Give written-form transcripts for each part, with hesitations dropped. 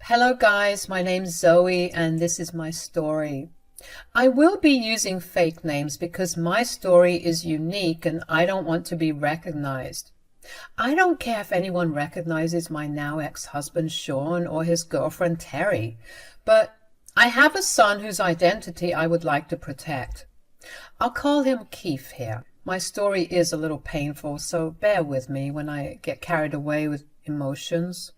Hello guys, my name's Zoe and this is my story. I will be using fake names because my story is unique and I don't want to be recognized. I don't care if anyone recognizes my now ex-husband Sean or his girlfriend Terry, but I have a son whose identity I would like to protect. I'll call him Keith here. My story is a little painful, so bear with me when I get carried away with emotions.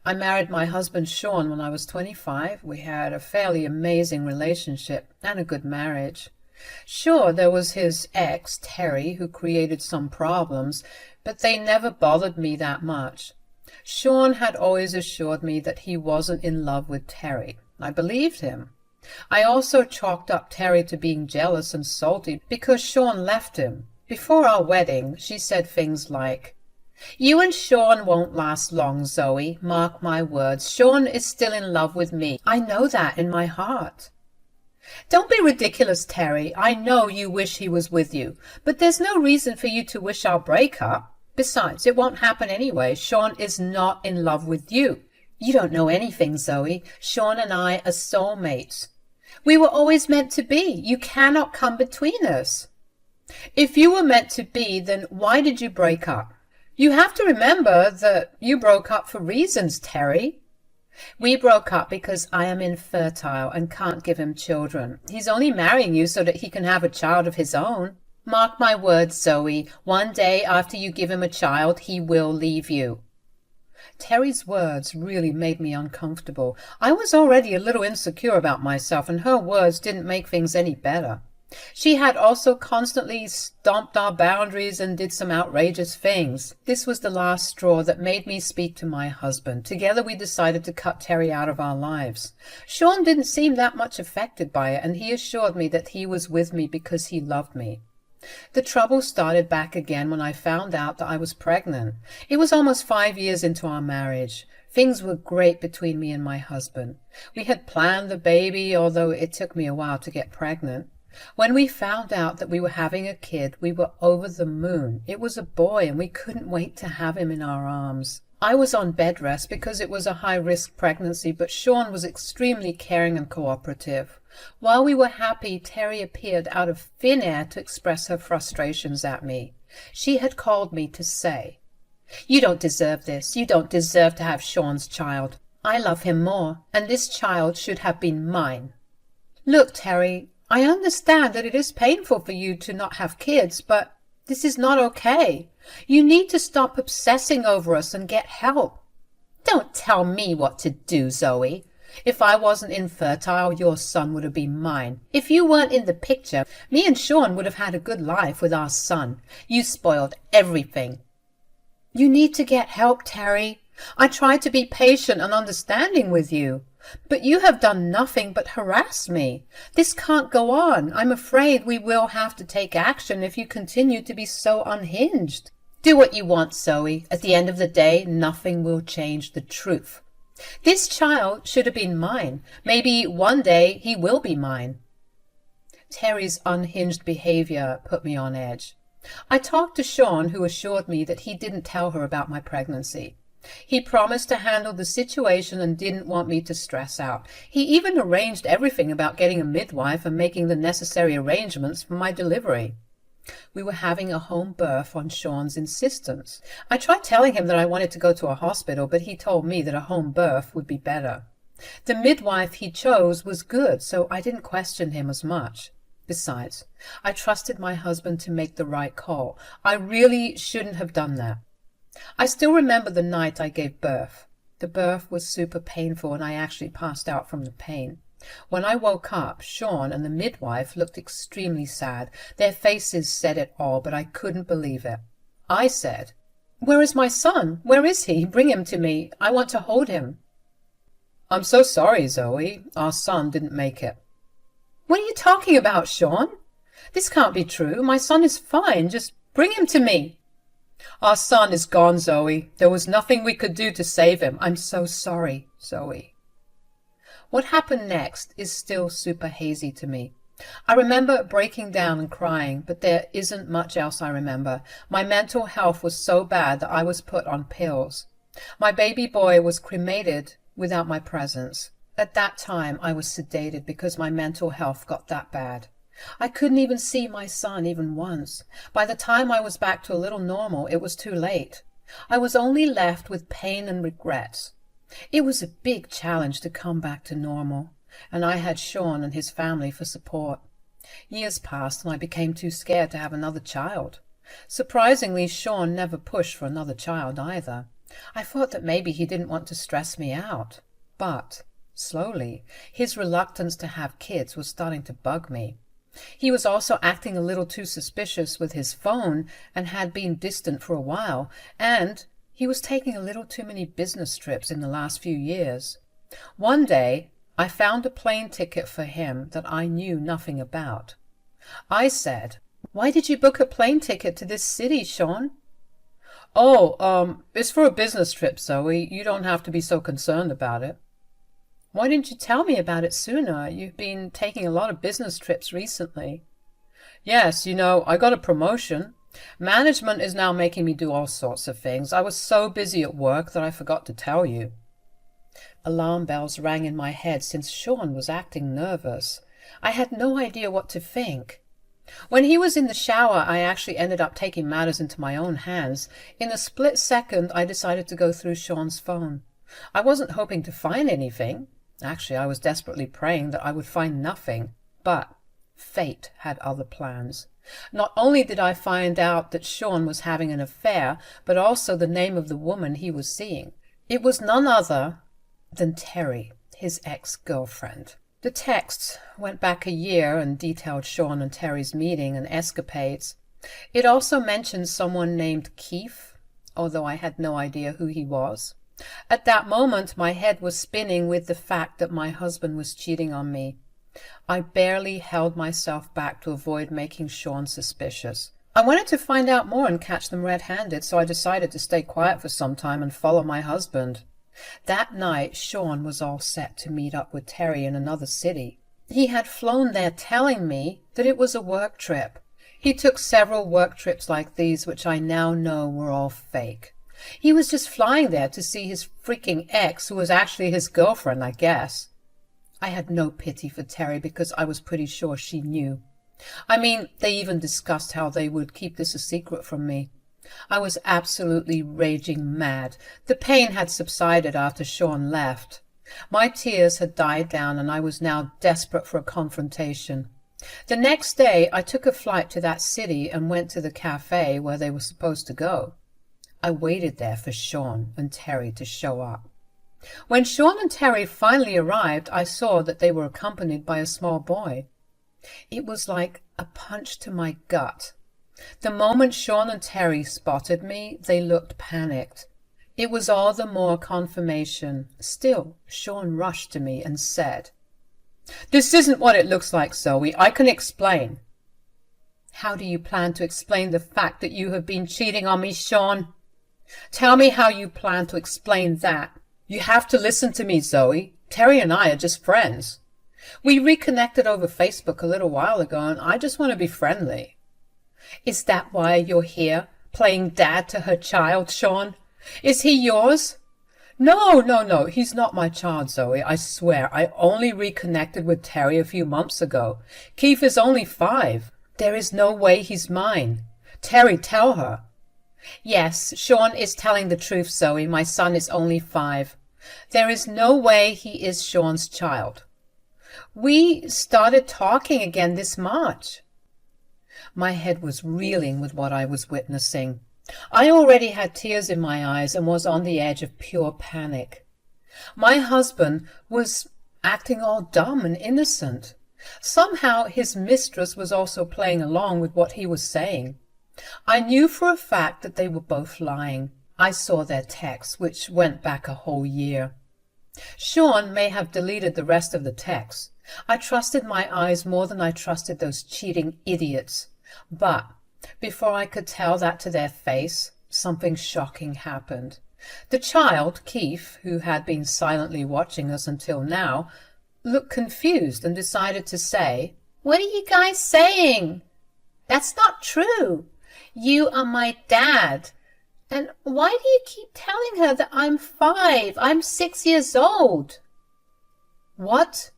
I married my husband Sean when I was 25. We had a fairly amazing relationship and a good marriage. Sure, there was his ex, Terry, who created some problems, but they never bothered me that much. Sean had always assured me that he wasn't in love with Terry. I believed him. I also chalked up Terry to being jealous and salty because Sean left him. Before our wedding, she said things like, "You and Sean won't last long, Zoe. Mark my words. Sean is still in love with me. I know that in my heart." "Don't be ridiculous, Terry. I know you wish he was with you, but there's no reason for you to wish our breakup. Besides, it won't happen anyway. Sean is not in love with you." "You don't know anything, Zoe. Sean and I are soulmates. We were always meant to be. You cannot come between us." "If you were meant to be, then why did you break up? You have to remember that you broke up for reasons, Terry." "We broke up because I am infertile and can't give him children. He's only marrying you so that he can have a child of his own. Mark my words, Zoe. One day after you give him a child, he will leave you." Terry's words really made me uncomfortable. I was already a little insecure about myself, and her words didn't make things any better. She had also constantly stomped our boundaries and did some outrageous things. This was the last straw that made me speak to my husband. Together we decided to cut Terry out of our lives. Sean didn't seem that much affected by it, and he assured me that he was with me because he loved me. The trouble started back again when I found out that I was pregnant. It was almost 5 years into our marriage. Things were great between me and my husband. We had planned the baby, although it took me a while to get pregnant. When we found out that we were having a kid, we were over the moon. It was a boy, and we couldn't wait to have him in our arms. I was on bed rest because it was a high-risk pregnancy, but Sean was extremely caring and cooperative. While we were happy, Terry appeared out of thin air to express her frustrations at me. She had called me to say, "You don't deserve this. You don't deserve to have Sean's child. I love him more, and this child should have been mine." "Look, Terry, I understand that it is painful for you to not have kids, but this is not okay. You need to stop obsessing over us and get help." "Don't tell me what to do, Zoe. If I wasn't infertile, your son would have been mine. If you weren't in the picture, me and Sean would have had a good life with our son. You spoiled everything." "You need to get help, Terry. I tried to be patient and understanding with you, but you have done nothing but harass me. This can't go on. I'm afraid we will have to take action if you continue to be so unhinged." "Do what you want, Zoe. At the end of the day, nothing will change the truth. This child should have been mine. Maybe one day he will be mine." Terry's unhinged behavior put me on edge. I talked to Sean, who assured me that he didn't tell her about my pregnancy. He promised to handle the situation and didn't want me to stress out. He even arranged everything about getting a midwife and making the necessary arrangements for my delivery. We were having a home birth on Sean's insistence. I tried telling him that I wanted to go to a hospital, but he told me that a home birth would be better. The midwife he chose was good, so I didn't question him as much. Besides, I trusted my husband to make the right call. I really shouldn't have done that. I still remember the night I gave birth. The birth was super painful, and I actually passed out from the pain. When I woke up, Sean and the midwife looked extremely sad. Their faces said it all, but I couldn't believe it. I said, "Where is my son? Where is he? Bring him to me. I want to hold him." "I'm so sorry, Zoe. Our son didn't make it." "What are you talking about, Sean? This can't be true. My son is fine. Just bring him to me." "Our son is gone, Zoe. There was nothing we could do to save him. I'm so sorry, Zoe." What happened next is still super hazy to me. I remember breaking down and crying, but there isn't much else I remember. My mental health was so bad that I was put on pills. My baby boy was cremated without my presence. At that time, I was sedated because my mental health got that bad. I couldn't even see my son even once. By the time I was back to a little normal, it was too late. I was only left with pain and regrets. It was a big challenge to come back to normal, and I had Sean and his family for support. Years passed and I became too scared to have another child. Surprisingly, Sean never pushed for another child either. I thought that maybe he didn't want to stress me out. But, slowly, his reluctance to have kids was starting to bug me. He was also acting a little too suspicious with his phone and had been distant for a while, and he was taking a little too many business trips in the last few years. One day, I found a plane ticket for him that I knew nothing about. I said, "Why did you book a plane ticket to this city, Sean?" "Oh, it's for a business trip, Zoe. You don't have to be so concerned about it." "Why didn't you tell me about it sooner? You've been taking a lot of business trips recently." "Yes, I got a promotion. Management is now making me do all sorts of things. I was so busy at work that I forgot to tell you." Alarm bells rang in my head since Sean was acting nervous. I had no idea what to think. When he was in the shower, I actually ended up taking matters into my own hands. In a split second, I decided to go through Sean's phone. I wasn't hoping to find anything. Actually, I was desperately praying that I would find nothing. But fate had other plans. Not only did I find out that Sean was having an affair, but also the name of the woman he was seeing. It was none other than Terry, his ex-girlfriend. The texts went back a year and detailed Sean and Terry's meeting and escapades. It also mentioned someone named Keith, although I had no idea who he was. At that moment, my head was spinning with the fact that my husband was cheating on me. I barely held myself back to avoid making Sean suspicious. I wanted to find out more and catch them red-handed, so I decided to stay quiet for some time and follow my husband. That night, Sean was all set to meet up with Terry in another city. He had flown there telling me that it was a work trip. He took several work trips like these, which I now know were all fake. He was just flying there to see his freaking ex, who was actually his girlfriend, I guess. I had no pity for Terry because I was pretty sure she knew. I mean, they even discussed how they would keep this a secret from me. I was absolutely raging mad. The pain had subsided after Sean left. My tears had died down and I was now desperate for a confrontation. The next day, I took a flight to that city and went to the cafe where they were supposed to go. I waited there for Sean and Terry to show up. When Sean and Terry finally arrived, I saw that they were accompanied by a small boy. It was like a punch to my gut. The moment Sean and Terry spotted me, they looked panicked. It was all the more confirmation. Still, Sean rushed to me and said, "This isn't what it looks like, Zoe. I can explain." "How do you plan to explain the fact that you have been cheating on me, Sean?" "Tell me how you plan to explain that." "You have to listen to me, Zoe. Terry and I are just friends. We reconnected over Facebook a little while ago, and I just want to be friendly." "Is that why you're here, playing dad to her child, Sean? Is he yours?" No, he's not my child, Zoe. I swear, I only reconnected with Terry a few months ago. Keith is only 5. There is no way he's mine. Terry, tell her." "Yes, Sean is telling the truth, Zoe. My son is only 5. There is no way he is Sean's child. We started talking again this March." My head was reeling with what I was witnessing. I already had tears in my eyes and was on the edge of pure panic. My husband was acting all dumb and innocent. Somehow his mistress was also playing along with what he was saying. I knew for a fact that they were both lying. I saw their texts, which went back a whole year. Sean may have deleted the rest of the texts. I trusted my eyes more than I trusted those cheating idiots. But before I could tell that to their face, something shocking happened. The child, Keith, who had been silently watching us until now, looked confused and decided to say, "What are you guys saying? That's not true. You are my dad. And why do you keep telling her that I'm 5? I'm 6 years old. What?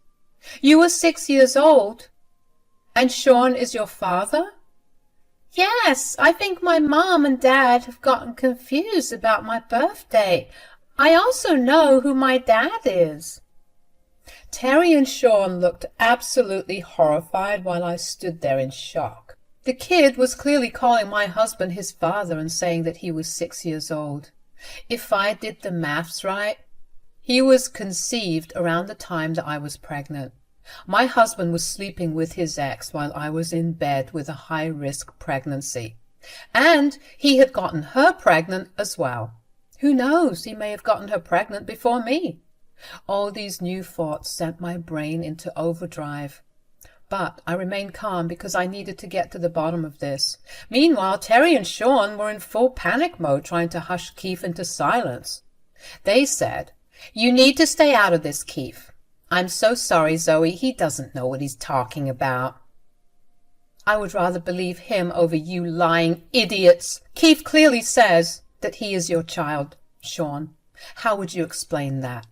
You were 6 years old? And Sean is your father? Yes, I think my mom and dad have gotten confused about my birthday. I also know who my dad is. Terry and Sean looked absolutely horrified while I stood there in shock. The kid was clearly calling my husband his father and saying that he was 6 years old. If I did the maths right, he was conceived around the time that I was pregnant. My husband was sleeping with his ex while I was in bed with a high-risk pregnancy. And he had gotten her pregnant as well. Who knows, he may have gotten her pregnant before me. All these new thoughts sent my brain into overdrive. But I remained calm because I needed to get to the bottom of this. Meanwhile, Terry and Sean were in full panic mode trying to hush Keith into silence. They said, "You need to stay out of this, Keith. I'm so sorry, Zoe. He doesn't know what he's talking about." I would rather believe him over you lying idiots. Keith clearly says that he is your child, Sean. How would you explain that?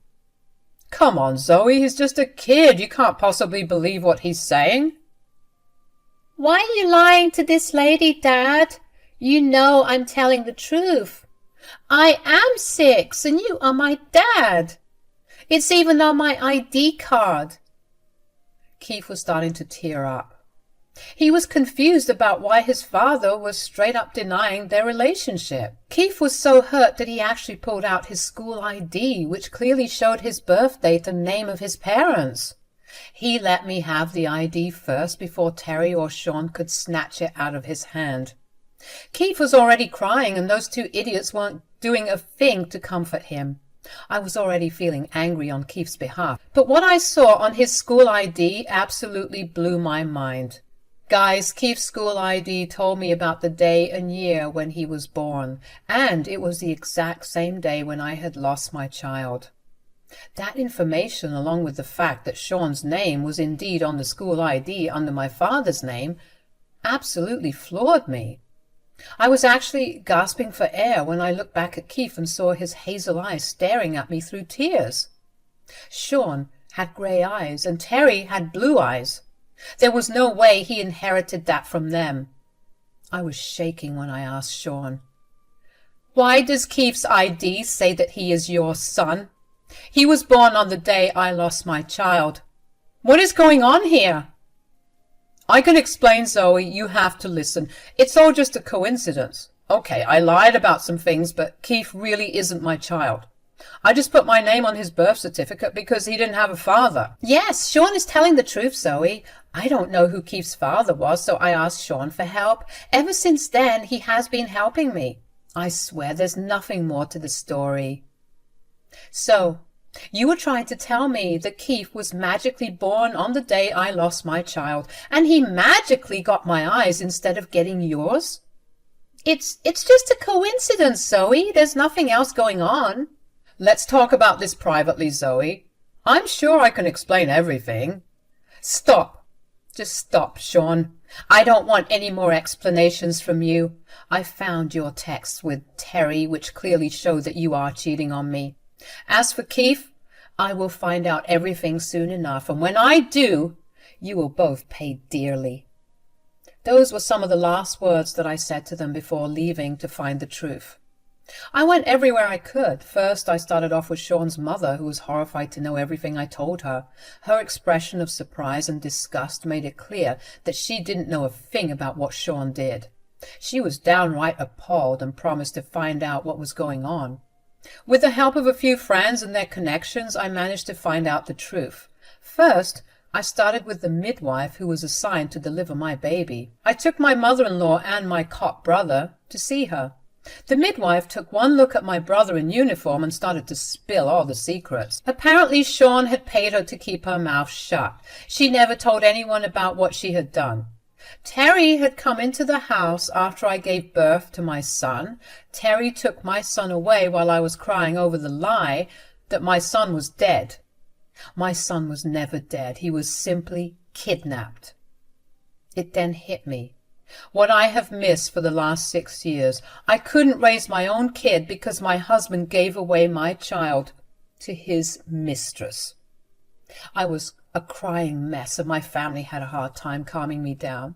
Come on, Zoe, he's just a kid. You can't possibly believe what he's saying. Why are you lying to this lady, Dad? You know I'm telling the truth. I am 6 and you are my dad. It's even on my ID card. Keith was starting to tear up. He was confused about why his father was straight up denying their relationship. Keith was so hurt that he actually pulled out his school ID, which clearly showed his birth date and name of his parents. He let me have the ID first before Terry or Sean could snatch it out of his hand. Keith was already crying, and those two idiots weren't doing a thing to comfort him. I was already feeling angry on Keith's behalf, but what I saw on his school ID absolutely blew my mind. Guys, Keith's school ID told me about the day and year when he was born, and it was the exact same day when I had lost my child. That information, along with the fact that Sean's name was indeed on the school ID under my father's name, absolutely floored me. I was actually gasping for air when I looked back at Keith and saw his hazel eyes staring at me through tears. Sean had grey eyes, and Terry had blue eyes. There was no way he inherited that from them. I was shaking when I asked Sean, "Why does Keith's ID say that he is your son? He was born on the day I lost my child. What is going on here?" "I can explain, Zoe. You have to listen. It's all just a coincidence. Okay, I lied about some things, but Keith really isn't my child. I just put my name on his birth certificate because he didn't have a father." "Yes, Sean is telling the truth, Zoe. I don't know who Keith's father was, so I asked Sean for help. Ever since then, he has been helping me. I swear there's nothing more to the story." "So, you were trying to tell me that Keith was magically born on the day I lost my child, and he magically got my eyes instead of getting yours?" It's just a coincidence, Zoe. There's nothing else going on." "Let's talk about this privately, Zoe. I'm sure I can explain everything." "Stop. Just stop, Sean. I don't want any more explanations from you. I found your texts with Terry, which clearly show that you are cheating on me. As for Keith, I will find out everything soon enough, and when I do, you will both pay dearly." Those were some of the last words that I said to them before leaving to find the truth. I went everywhere I could. First, I started off with Sean's mother, who was horrified to know everything I told her. Her expression of surprise and disgust made it clear that she didn't know a thing about what Sean did. She was downright appalled and promised to find out what was going on. With the help of a few friends and their connections, I managed to find out the truth. First, I started with the midwife who was assigned to deliver my baby. I took my mother-in-law and my cop brother to see her. The midwife took one look at my brother in uniform and started to spill all the secrets. Apparently Sean had paid her to keep her mouth shut. She never told anyone about what she had done. Terry had come into the house after I gave birth to my son. Terry took my son away while I was crying over the lie that my son was dead. My son was never dead. He was simply kidnapped. It then hit me. What I have missed for the last 6 years. I couldn't raise my own kid because my husband gave away my child to his mistress. I was a crying mess, and my family had a hard time calming me down.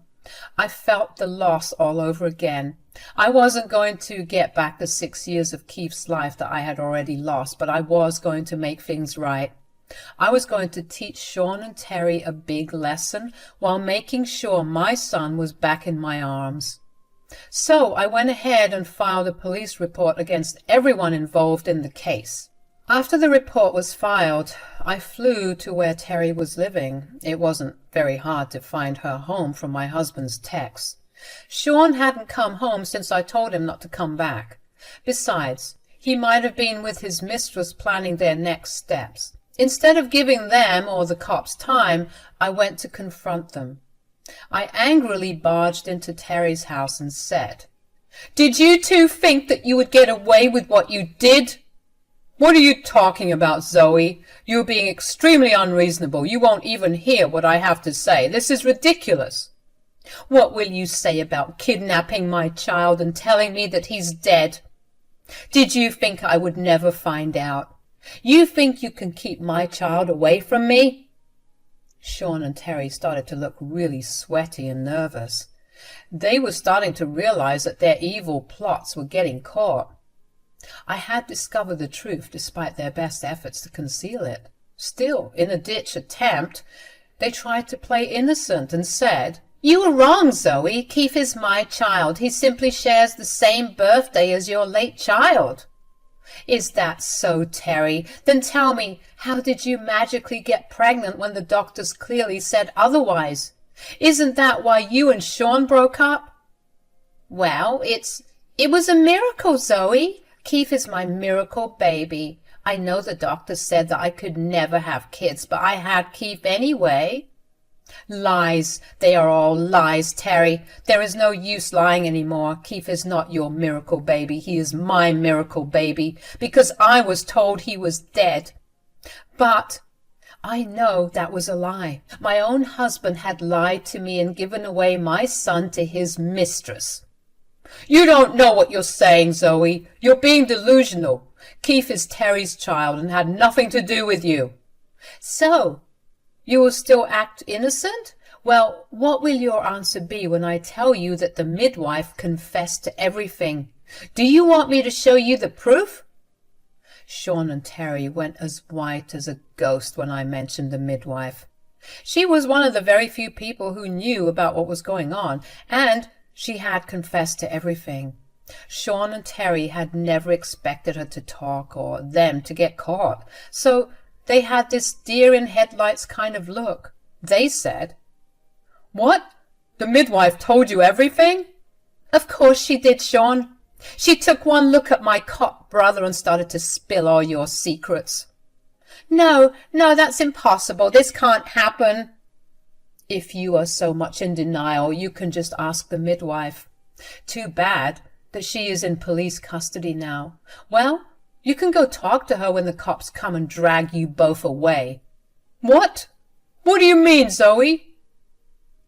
I felt the loss all over again. I wasn't going to get back the 6 years of Keith's life that I had already lost, but I was going to make things right. I was going to teach Sean and Terry a big lesson while making sure my son was back in my arms. So I went ahead and filed a police report against everyone involved in the case. After the report was filed, I flew to where Terry was living. It wasn't very hard to find her home from my husband's texts. Sean hadn't come home since I told him not to come back. Besides, he might have been with his mistress planning their next steps. Instead of giving them or the cops time, I went to confront them. I angrily barged into Terry's house and said, "Did you two think that you would get away with what you did?" "What are you talking about, Zoe? You're being extremely unreasonable. You won't even hear what I have to say. This is ridiculous." "What will you say about kidnapping my child and telling me that he's dead? Did you think I would never find out? You think you can keep my child away from me?" Sean and Terry started to look really sweaty and nervous. They were starting to realize that their evil plots were getting caught. I had discovered the truth despite their best efforts to conceal it. Still, in a ditch attempt, they tried to play innocent and said, "You were wrong, Zoe. Keith is my child. He simply shares the same birthday as your late child." "Is that so, Terry? Then tell me, how did you magically get pregnant when the doctors clearly said otherwise? Isn't that why you and Sean broke up?" "Well, it was a miracle, Zoe. Keith is my miracle baby. I know the doctor said that I could never have kids, but I had Keith anyway." "Lies. They are all lies, Terry. There is no use lying any more. Keith is not your miracle baby. He is my miracle baby, because I was told he was dead." "But I know that was a lie. My own husband had lied to me and given away my son to his mistress." "You don't know what you're saying, Zoe. You're being delusional. Keith is Terry's child and had nothing to do with you." "So you will still act innocent? Well, what will your answer be when I tell you that the midwife confessed to everything? Do you want me to show you the proof?" Sean and Terry went as white as a ghost when I mentioned the midwife. She was one of the very few people who knew about what was going on, and she had confessed to everything. Sean and Terry had never expected her to talk or them to get caught, so they had this deer-in-headlights kind of look. They said, "What? The midwife told you everything?" "Of course she did, Sean. She took one look at my cop brother and started to spill all your secrets." No, that's impossible. This can't happen." "If you are so much in denial, you can just ask the midwife. Too bad that she is in police custody now. Well, you can go talk to her when the cops come and drag you both away." "What? What do you mean, Zoe?"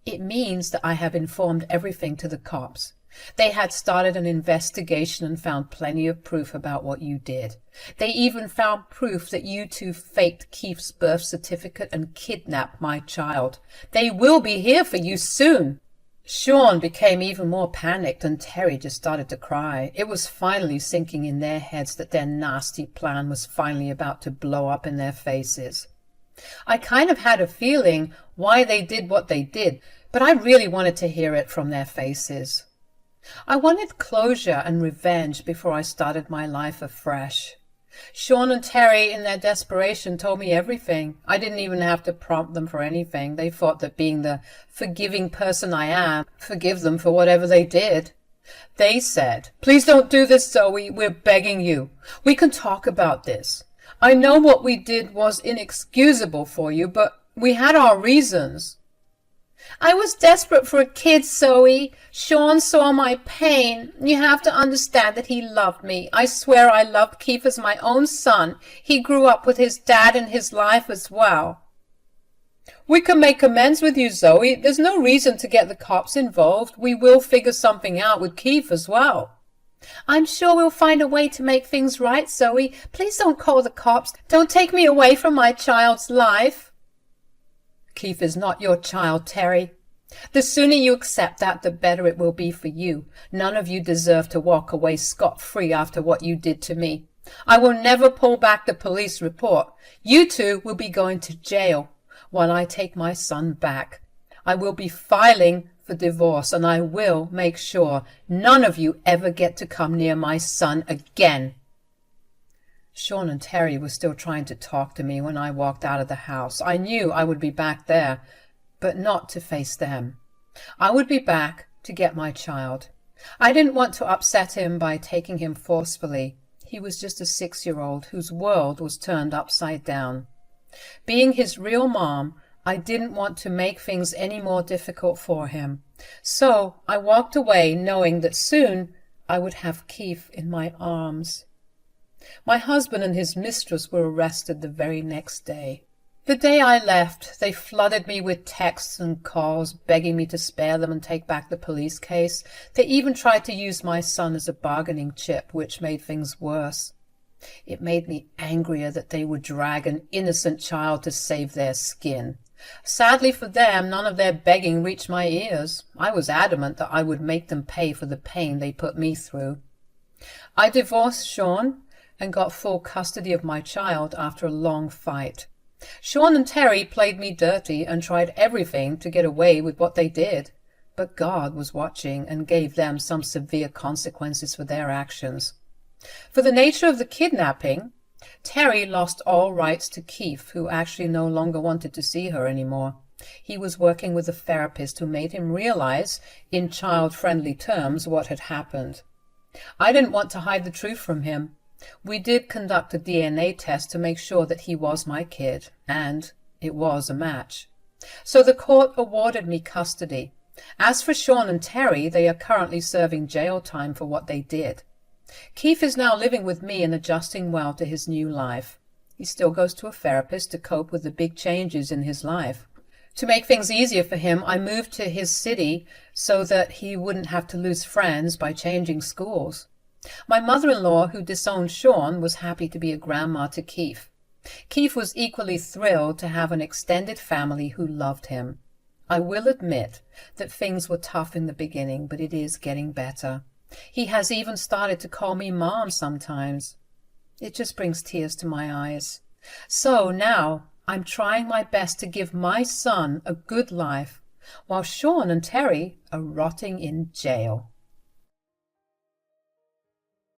"It means that I have informed everything to the cops. They had started an investigation and found plenty of proof about what you did. They even found proof that you two faked Keith's birth certificate and kidnapped my child. They will be here for you soon." Sean became even more panicked and Terry just started to cry. It was finally sinking in their heads that their nasty plan was finally about to blow up in their faces. I kind of had a feeling why they did what they did, but I really wanted to hear it from their faces. I wanted closure and revenge before I started my life afresh. Sean and Terry, in their desperation, told me everything. I didn't even have to prompt them for anything. They thought that being the forgiving person I am, forgive them for whatever they did. They said, "Please don't do this, Zoe. We're begging you. We can talk about this. I know what we did was inexcusable for you, but we had our reasons." "I was desperate for a kid, Zoe. Sean saw my pain. You have to understand that he loved me. I swear I loved Keith as my own son. He grew up with his dad in his life as well." We can make amends with you, Zoe. There's no reason to get the cops involved. We will figure something out with Keith as well. I'm sure we'll find a way to make things right, Zoe. Please don't call the cops. Don't take me away from my child's life. Keith is not your child, Terry. The sooner you accept that, the better it will be for you. None of you deserve to walk away scot-free after what you did to me. I will never pull back the police report. You two will be going to jail while I take my son back. I will be filing for divorce, and I will make sure none of you ever get to come near my son again. Sean and Terry were still trying to talk to me when I walked out of the house. I knew I would be back there, but not to face them. I would be back to get my child. I didn't want to upset him by taking him forcefully. He was just a 6-year-old whose world was turned upside down. Being his real mom, I didn't want to make things any more difficult for him. So I walked away knowing that soon I would have Keith in my arms. My husband and his mistress were arrested the very next day. The day I left, they flooded me with texts and calls, begging me to spare them and take back the police case. They even tried to use my son as a bargaining chip, which made things worse. It made me angrier that they would drag an innocent child to save their skin. Sadly for them, none of their begging reached my ears. I was adamant that I would make them pay for the pain they put me through. I divorced Sean and got full custody of my child after a long fight. Sean and Terry played me dirty and tried everything to get away with what they did, but God was watching and gave them some severe consequences for their actions. For the nature of the kidnapping, Terry lost all rights to Keith, who actually no longer wanted to see her anymore. He was working with a therapist who made him realize, in child-friendly terms, what had happened. I didn't want to hide the truth from him. We did conduct a DNA test to make sure that he was my kid, and it was a match. So the court awarded me custody. As for Sean and Terry, they are currently serving jail time for what they did. Keith is now living with me and adjusting well to his new life. He still goes to a therapist to cope with the big changes in his life. To make things easier for him, I moved to his city so that he wouldn't have to lose friends by changing schools. My mother-in-law, who disowned Sean, was happy to be a grandma to Keith. Keith was equally thrilled to have an extended family who loved him. I will admit that things were tough in the beginning, but it is getting better. He has even started to call me Mom sometimes. It just brings tears to my eyes. So now I'm trying my best to give my son a good life, while Sean and Terry are rotting in jail.